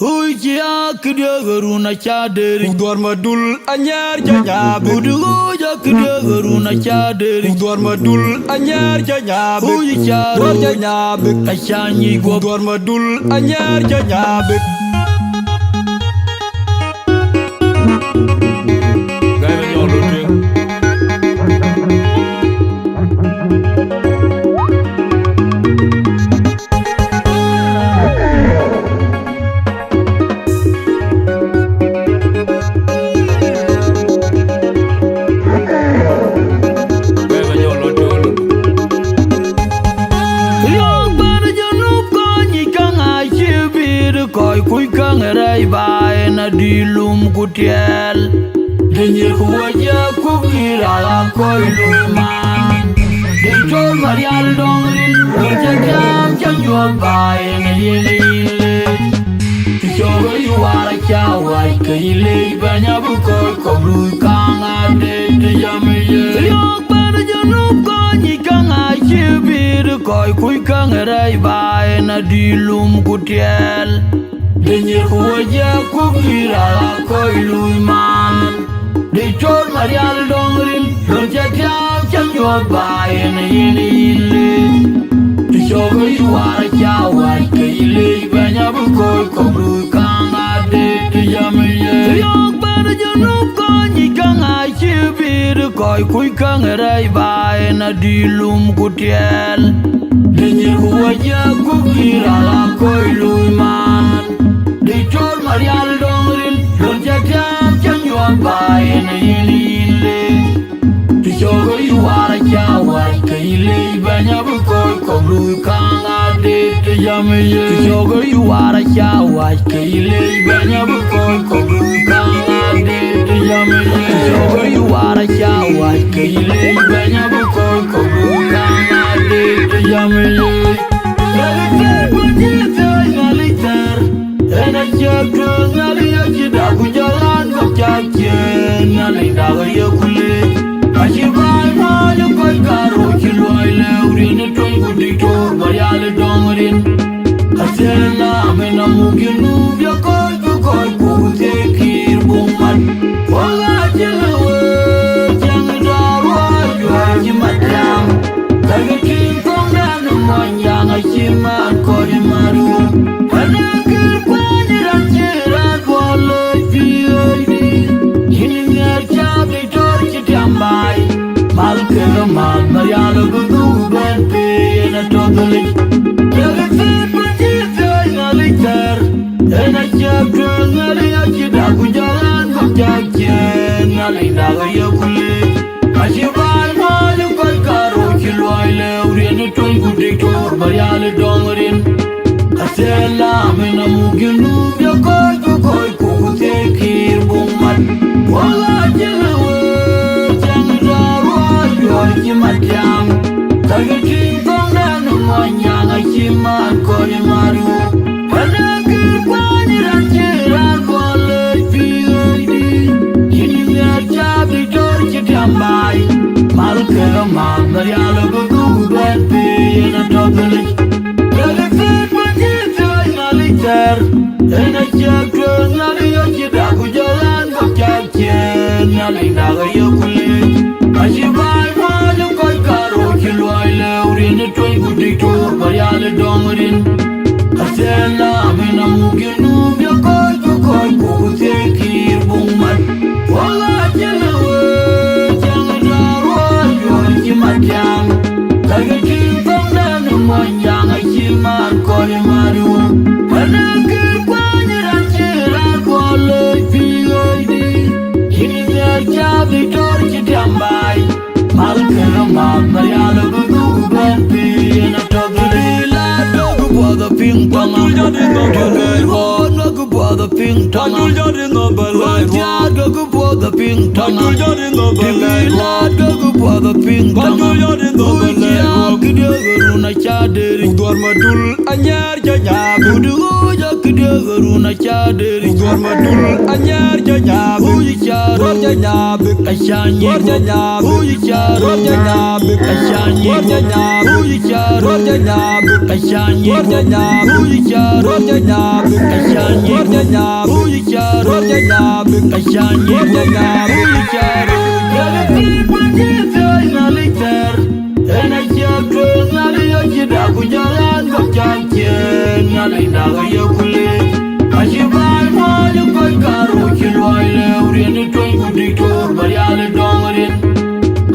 Huja kidegaruna chaderi Udwar madul anyar janyabe Huja kidegaruna chaderi Udwar madul anyar janyabe Huja Udwar janyabe Ashanyi gwa Udwar madul anyar janyabe Gaya nyolo ting Koi kui kang rai bai na dilum kutiel Denye kuwaja kukira la koi luman Denchol marial dongrin Kerja jam chanjual bai na yele yele Tishogo yuwara chawai ke yele Banya bukoi koblu kang ade te yame ye Yok pada janub konyi kang achibir Koi kui kang rai bai na dilum kutiel Denye kuwaja kukira la koi luman Denchol marial dongrin Kerja jam chanjual bai na yele yele Tishogo yuwara chawai ke yele Banya bukoi koblu kang ade te yame ye Yok pada janub konyi kang achibir Koi kui kang rai bai na dilum kutiel Denye kuwaja kukira la koi luman Denchol marial dongrin Kerja jam chanjual bai na yele yele Tishogo yuwara chawai ke yele Banya bukoi koblu kang ade te yame ye Tishogo yuwara chawai ke yele Banya bukoi koblu kang ade te yame ye Tishogo yuwara chawai ke yele Banya bukoi koblu kang ade te yame ye Ena jaga ngali ajida kujalan kacacian ngali daga yakule Ashibai malu koi karo kilwai leurin Tui kuditor bayale dongrin Asena mena mungkin nubya koi kutekir bumat Wala jelewe jangan darwa jual jimatang Kaya kintong dan umanyang ashiman koi maru Mal Mariano Gugu Ben P in a totally Yellow Fit Matita in a liter And a chapter Nali Achidaku Jalan Kajakian Nali Naga Yakuli Ashibai Malu Kalkaro Kilwai Leurin a Tungu Dictor Mariale Dongarin Asela Mena Muginu Yakoi Kutekir Bumat Wala Jelewe Matang Kaya kintong na numanyang ay siman ko ni Maru Panagir kwa niranjiran ko alay PID Hinimiyar chabi tor chitambay Malkera man Mariala gugugan piyan at totalig Kaya fit majito ay maliter Ena chakros naliyo chidaku jalan kakachyan Nalinaga yukulit Ashibai Tui kuditor bayale dongrin Asena mena mungkin nubya koi kutekir bumat Wala jelewe jangan darwa jual jimatang Kaya kintong dan umanyang ashiman koi maru Panagir kwa niranjiran kwa loy PID Hinimiyar chabi tor chitambay Malkera mat Mariala Gugu Ben P in a totally la dog bother ping pong Nagu bother the pink tongue. Adul jadi no balai Wajah gagu po the pink tongue. Adul jadi no balai Tibilat gagu po the pink tongue. Adul jadi no balai Ujia kide garuna chaderi. Udor madul anyar janyabe Uduja kide garuna chaderi. Udor madul anyar janyabe Uji chaderi. Udor janyabe Ashanyi Udor janyabe Uji chaderi. Udor janyabe Ashanyi Udor janyabe Uji chaderi. Udor janyabe Ashanyi Udor janyabe Uji chaderi. Udor janyabe Ashanyi Udor janyabe Uji chaderi. Udor janyabe Ashanyi Udor janyabe Uji chaderi. Yaga people jitay na liter. Ena chakwe ngali yochida kujalan kapchakye ngali naga yokule. Ashibai moja koi karu chilwai le urieni toy kuditor bariale dongarin.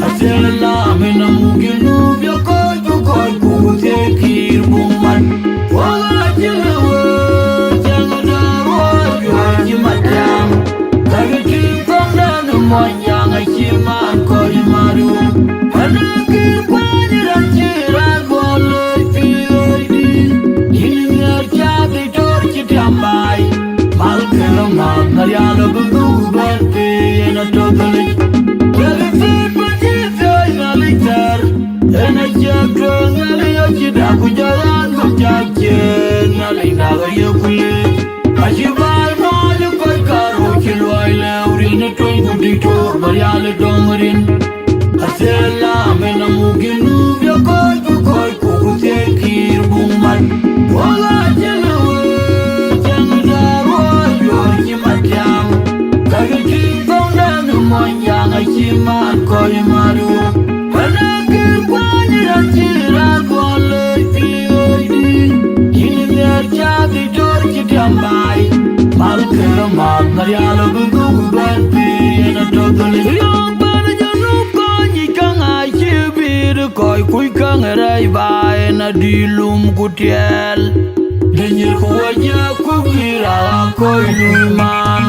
Asela mena muginu bya koi kukute kir buman. Wala chilewe jangada rojo jimatang. Lagi kipong danu monyang achiman koi maru. Anaki kwanyiran chiran boleh piyoidi. Yinir chati tor chitambai. Malkelang naryala benduban piyena totally. Lagi people jitay na liter. Ena chakwe ngali yochida kujalan kapchakye ngali naga yokule. Ashibai moja koi karu chilwai le urieni toy kuditor bariale dongarin. Asela mena muginu bya koi kukute kir buman. Wala chilewe jangda rojo jimatang. Lagi kipong danu monyang achiman koi maru. Anaki kwanyiran chiran boleh piyoidi. Yinir chati tor chitambai. Malkelang naryala benduban piyena totally. Yang pada janub konyi kang achibir koi kui kang rai bai na dilum kutiel. Denyir kuwaja kukira koi luman.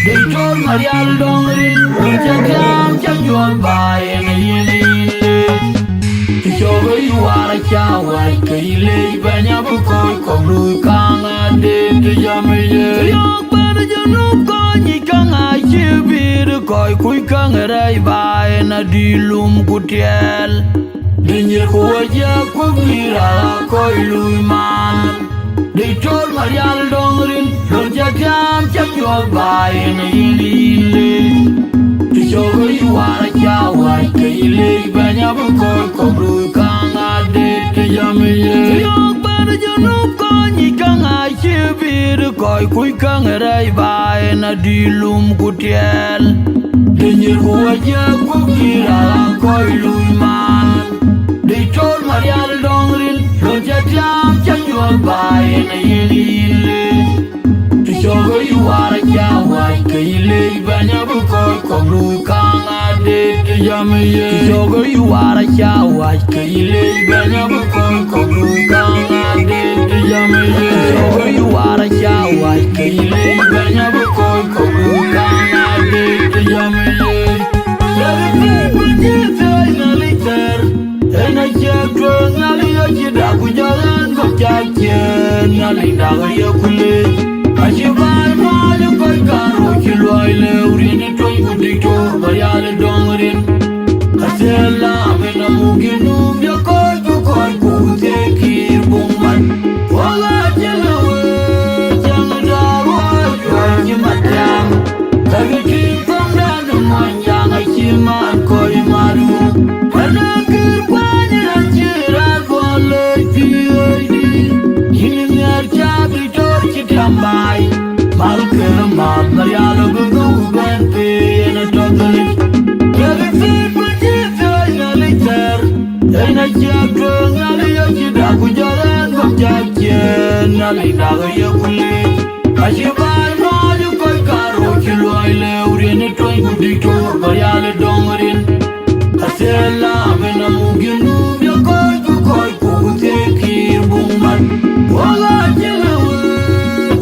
Deitor naryal dongrin ujatam chanjuan bai na yinile. Tishogo yuara chawai kaile banya bukoi kongru kang ade tijameye. Yang pada janub konyi kang achibir koi kui kang rai bai na dilum kutiel. Denyir kuwaja kukira koi luman. Deitor naryal dongrin ujatam chanjuan bai na yinile. Tishogo yuara chawai kaile banya bukoi kongru kang ade tijameye. Yang pada janub konyi kang achibir koi kui kang rai bai na dilum kutiel. Denyir kuwaja kukira koi luman. Deitor naryal dongrin ujatam chanjuan bai na yinile. Tishogo yuara chawai kaile banya bukoi kongru kang ade tijameye. Tishogo yuara chawai kaile banya bukoi kongru kang ade tijameye. Tishogo yuara chawai kaile banya bukoi kongru kang ade tijameye. Lagi people jitay na liter. Ena chakwe ngali yochida kujalan kapchakye ngali naga yokule. Ashibai moja koi karu chilwai le urieni toy kuditor bariale dongarin. Asela mena muginu bya koi kukute kir buman. Wala chilewe jangda rojo jimatang. Lagi kipong danu monyang achiman koi maru. Anaki kwanyiran chiran boleh piyoidi. Yinir chati tor chitambai. Malkelang naryala benduban piyena totally. Lagi people jitay na liter. Ena chakwe ngali yochida kujalan kapchakye ngali naga yokule. Ashibai moja koi karu chilwai le urieni toy kuditor bariale dongarin. Asela mena muginu bya koi kukute kir buman. Wala chilewe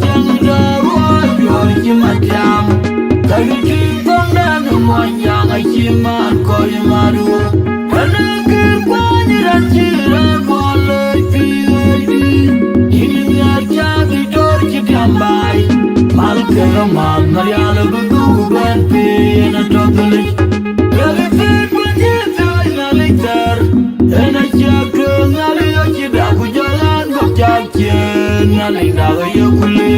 jangda rojo jimatang. Lagi kipong danu monyang achiman koi maru. Anaki kwanyiran chiran boleh piyoidi. Yinir chati tor chitambai. kena mat Mariala bedu ben pi na tokali Yagi fit bunjit ay na liktar Ena chakru ngali yochida kujalan gok chakchen Nali daga yakuli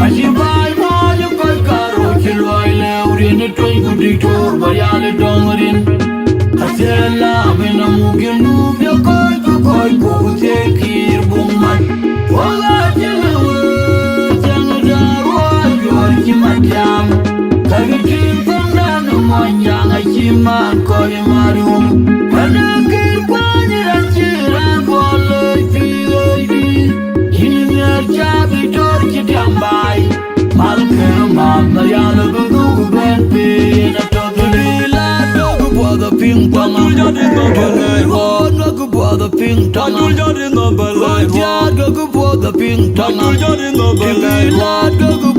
Ashibay mo yukay karo chilway le Urieni toy kuditor Mariala dongrin Asela bina mugin nub yakoy kukoy kukutekir bungman Wala chilawa Matiam, Kagitin Pangana Manyanga Chiman Koi Marium, Panakir Panira Chiran Follow P.O.D. Himir Chabi Torchi Tambai, Malkama Mariana Budu Ben P. Natogila Dog for the Pink Panga, Dog for the Pink Tanga, Dog for the Pink Tanga, Dog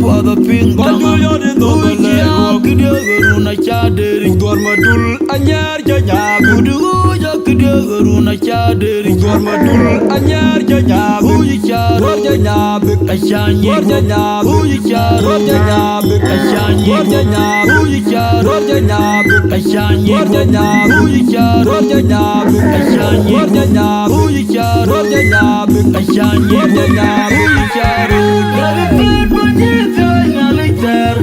for the Pink Tanga, Kiduruna Chaderi, Gormadul Anyar Janyab, Uduja Kiduruna Chaderi, Gormadul Anyar Janyab, Ujichar, Janyab, Ashani, Janyab, Ujichar, Janyab, Ashani, Janyab, Ujichar, Janyab, Ashani, Janyab, Ujichar, Janyab, Ashani, Janyab, Ujichar, Janyab, Ashani, Janyab, Ujichar, Yarifit Bajita Nalitar,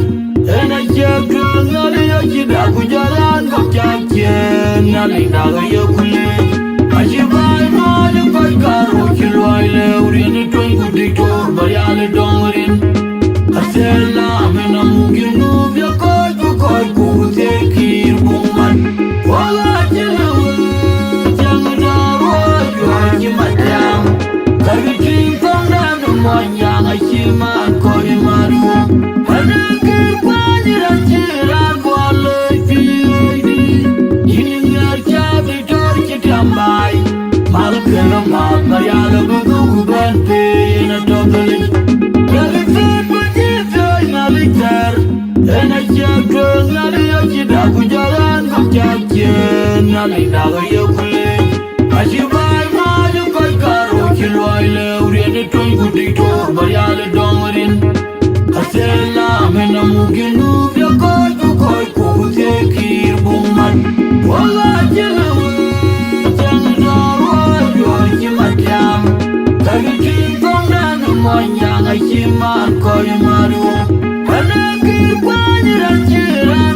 and I check Nali Yachida Kujalan Gokchakin, Nali Naga Yakuli, Ashibai Maya Paikaro, Chilwai, Uriani Twangu Dictor, Bayali Dongarin, Asela, Mena Muginu, Yakoi, Kukoi, Kutekir, Bungman, Wala Chilawa, Jangadaro, Yajimatam, Kagitin Pangana Manyanga Chiman Koi Maru, Hanakir Panira Chiran Wale P.O.D. Himir Chabi Torchi Tambai, Malkana Mat Mariala Budu Ben P. Na Tokali Yagifit Bajita na Liktar Ena Chakru Nali Yochida Kujalan Gok Chakchen Nali Daga Yakuli Ashibai Ma Yukai Karo Chilwai le Urieni Toy Kuditor Bayali Dongarin Asela Mena Muginu Yakoy Kukoy Kukutekir Bungman Wala Chilawa Jangadaro Yorji Matiam Kagitin Pangana Manyanga Chiman Koi Maru Hanakir Panira Chiran